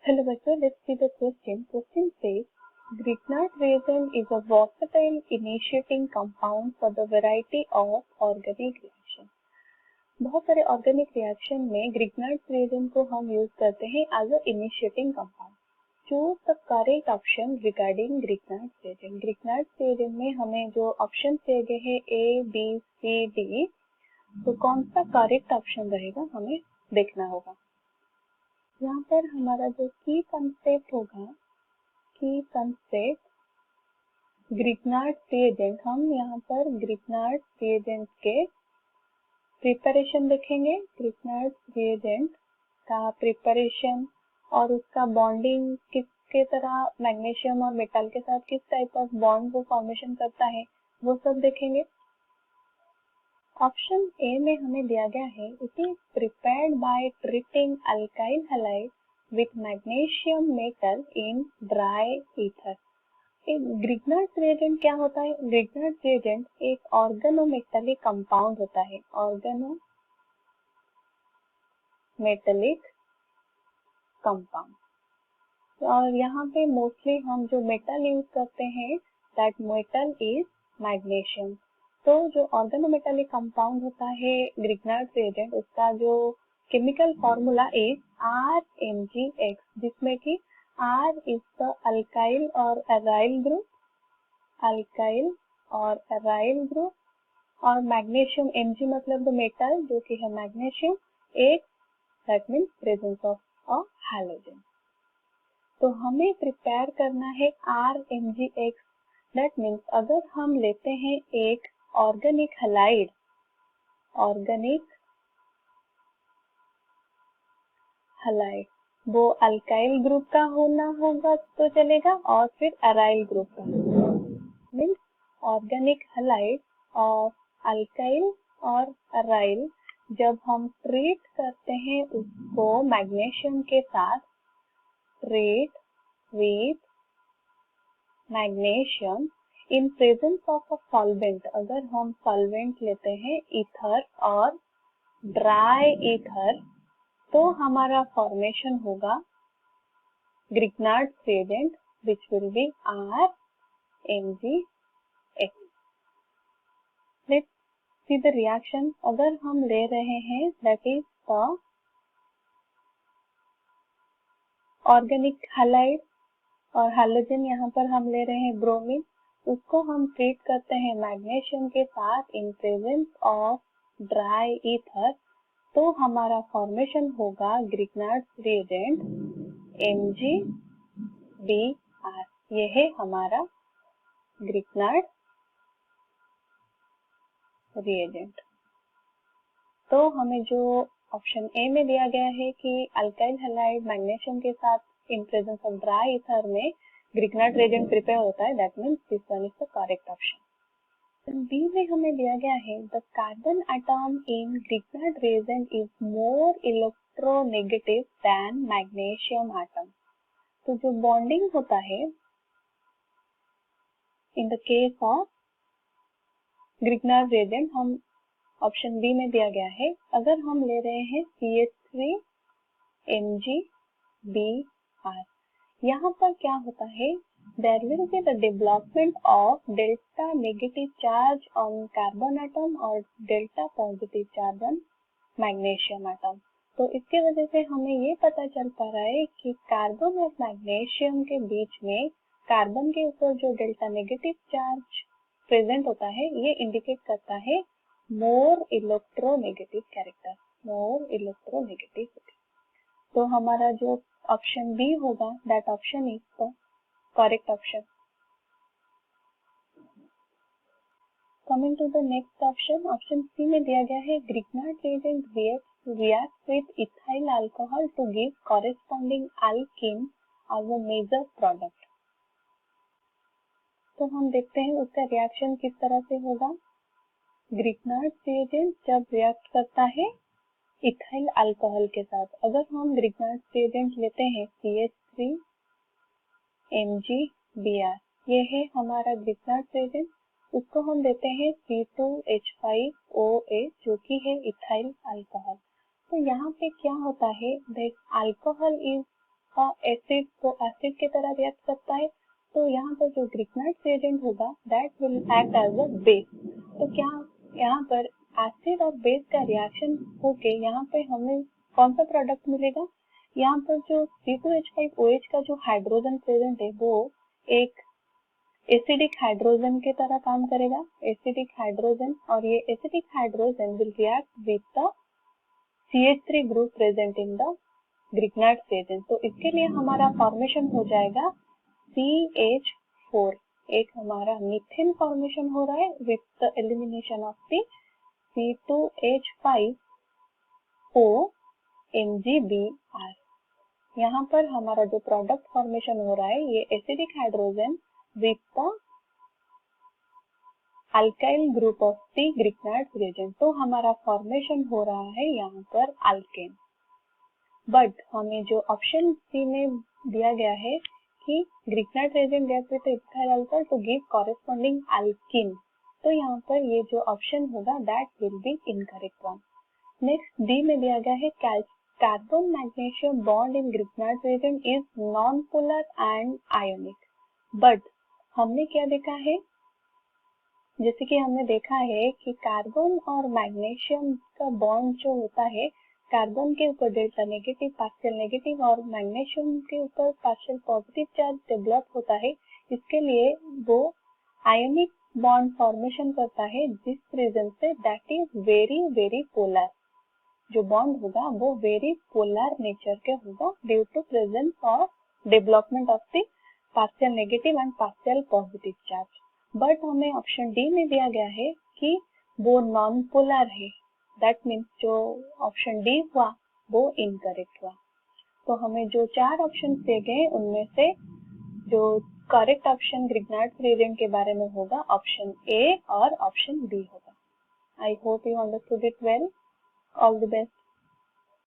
Hello bachcho, let's see the question. Question says Grignard reagent is a versatile initiating compound for the variety of organic reaction. बहुत सारे organic reaction में Grignard reagent को हम use करते हैं as a initiating compound. Choose the correct option regarding Grignard reagent. Grignard reagent में हमें जो ऑप्शन दिए गए हैं ए बी सी डी, तो कौन सा करेक्ट ऑप्शन रहेगा हमें देखना होगा. यहाँ पर हमारा जो की कंसेप्ट होगा, की कंसेप्ट ग्रिग्नार्ड रिएजेंट, हम यहाँ पर ग्रिग्नार्ड रिएजेंट के प्रिपरेशन देखेंगे. ग्रिग्नार्ड रिएजेंट का प्रिपरेशन और उसका बॉन्डिंग किसके तरह मैग्नीशियम और मेटल के साथ किस टाइप ऑफ बॉन्ड वो फॉर्मेशन करता है, वो सब देखेंगे. ऑप्शन ए में हमें दिया गया है it is prepared by treating alkyl halide with magnesium metal in dry ether. Grignard reagent क्या होता है? ग्रिग्नार्ड रिएजेंट एक ऑर्गेनोमेटालिक कंपाउंड होता है. Organometallic compound. और यहाँ पे मोस्टली हम जो मेटल यूज करते हैं दैट मेटल इज मैग्नीशियम. तो जो ऑर्गेनोमेटालिक कंपाउंड होता है ग्रिग्नार्ड रिएजेंट, उसका जो केमिकल फॉर्मूला इज RMgX, जिसमें कि R इज द अल्काइल और एराइल ग्रुप, अल्काइल और एराइल ग्रुप, और मैग्नीशियम Mg मतलब द मेटल जो कि है मैग्नीशियम, एक that means presence of a halogen. तो हमें प्रिपेयर करना है RMgX. दैट मीन्स अगर हम लेते हैं एक ऑर्गेनिक हैलाइड, वो अल्काइल ग्रुप का होना होगा तो चलेगा, और फिर एराइल ग्रुप का. मीन्स ऑर्गेनिक हैलाइड और अल्काइल और एराइल जब हम ट्रीट करते हैं उसको मैग्नीशियम के साथ, treat with magnesium in presence of a solvent. अगर हम सॉल्वेंट लेते हैं ईथर और ड्राई ईथर, तो हमारा फॉर्मेशन होगा Grignard reagent which will be RMgX. Let's see the reaction. अगर हम ले रहे हैं that is the organic halide और हैलोजन, यहाँ पर हम ले रहे हैं ब्रोमीन, उसको हम ट्रीट करते हैं मैग्नीशियम के साथ in presence of dry ether, तो हमारा फॉर्मेशन होगा ग्रिग्नार्ड रिएजेंट MgBr. ये है हमारा ग्रिग्नार्ड रिएजेंट. तो हमें जो ऑप्शन ए में दिया गया है कि अल्काइल हैलाइड मैग्नीशियम के साथ in presence of dry ether में ग्रिग्नार्ड रिएजेंट प्रिपेयर होता है, that means this one is the correct option. B में हमें दिया गया है the carbon atom in Grignard reagent is more electronegative than magnesium atom. तो जो बॉन्डिंग होता है in the case of Grignard reagent, हम ऑप्शन बी में दिया गया है, अगर हम ले रहे हैं CH3 MgBr, यहाँ पर क्या होता है, there will be the development of delta negative charge on carbon atom और delta positive charge on magnesium atom. तो इसके वजह से हमें ये पता चल पा रहा है कि कार्बन और मैग्नीशियम के बीच में कार्बन के ऊपर जो डेल्टा नेगेटिव चार्ज प्रेजेंट होता है, ये इंडिकेट करता है more electronegative character, more electronegativity. तो हमारा जो ऑप्शन बी होगा that option is the correct option. Coming to the next option, option C में दिया गया है Grignard reagent reacts with ethyl alcohol to give corresponding alkene as a major product. तो हम देखते हैं उसका रिएक्शन किस तरह से होगा. ग्रिग्नार्ड रिएजेंट जब रिएक्ट करता है इथाइल अल्कोहल के साथ, अगर हम ग्रिग्नार्ड रिएजेंट लेते हैं CH3 MgBr, ये है हमारा ग्रिग्नार्ड रिएजेंट, उसको हम देते हैं C2H5OH जो कि है इथाइल अल्कोहल. तो यहाँ पे क्या होता है, दैट अल्कोहल इज एसिड को एसिड की तरह रिएक्ट करता है, तो यहाँ पर जो ग्रिग्नाइट रिएजेंट होगा that will act as a base. तो क्या यहाँ पर एसिड और बेस का रिएक्शन होके यहाँ पे हमें कौन सा प्रोडक्ट मिलेगा? यहाँ पर जो C2H5OH का जो हाइड्रोजन प्रेजेंट है वो एक एसिडिक हाइड्रोजन की तरह काम करेगा, एसिडिक हाइड्रोजन, और ये acidic hydrogen will react with the CH3 group present in the ग्रिग्नाइट reagent. तो इसके लिए हमारा फॉर्मेशन हो जाएगा CH4, एक हमारा मीथेन फॉर्मेशन हो रहा है with the elimination of the C2H5O MgBr। यहाँ पर हमारा जो प्रोडक्ट फॉर्मेशन हो रहा है ये acidic hydrogen with the alkyl group of the ग्रिग्नाइट reagent. तो हमारा फॉर्मेशन हो रहा है यहाँ पर अल्केन। बट हमें जो ऑप्शन सी में दिया गया है कि Grignard reagent react with ethyl alcohol to give corresponding alkene, तो यहाँ पर ये जो ऑप्शन होगा that will be incorrect one. Next D में दिया गया है carbon magnesium bond in Grignard reagent is non polar and ionic. But हमने क्या देखा है, जैसे कि हमने देखा है कि कार्बन और मैग्नीशियम का बॉन्ड जो होता है, कार्बन के ऊपर डेल्टा नेगेटिव पार्शियल नेगेटिव और मैग्नीशियम के ऊपर पार्शियल पॉजिटिव चार्ज डेवलप होता है, इसके लिए वो आयोनिक बॉन्ड फॉर्मेशन करता है, जिस रीजन से that is very very polar. जो बॉन्ड होगा वो वेरी पोलर नेचर के होगा ड्यू टू प्रेजेंस और development of the partial negative and partial positive charge. But हमें ऑप्शन डी में दिया गया है कि वो नॉन पोलर है, दैट मीन्स जो ऑप्शन डी हुआ वो इनकरेक्ट हुआ। तो हमें जो 4 ऑप्शन दिए गए उनमें से जो करेक्ट ऑप्शन ग्रिग्नाइट रिएजेंट के बारे में होगा ऑप्शन ए और ऑप्शन बी होगा। I hope you understood it well. All the best.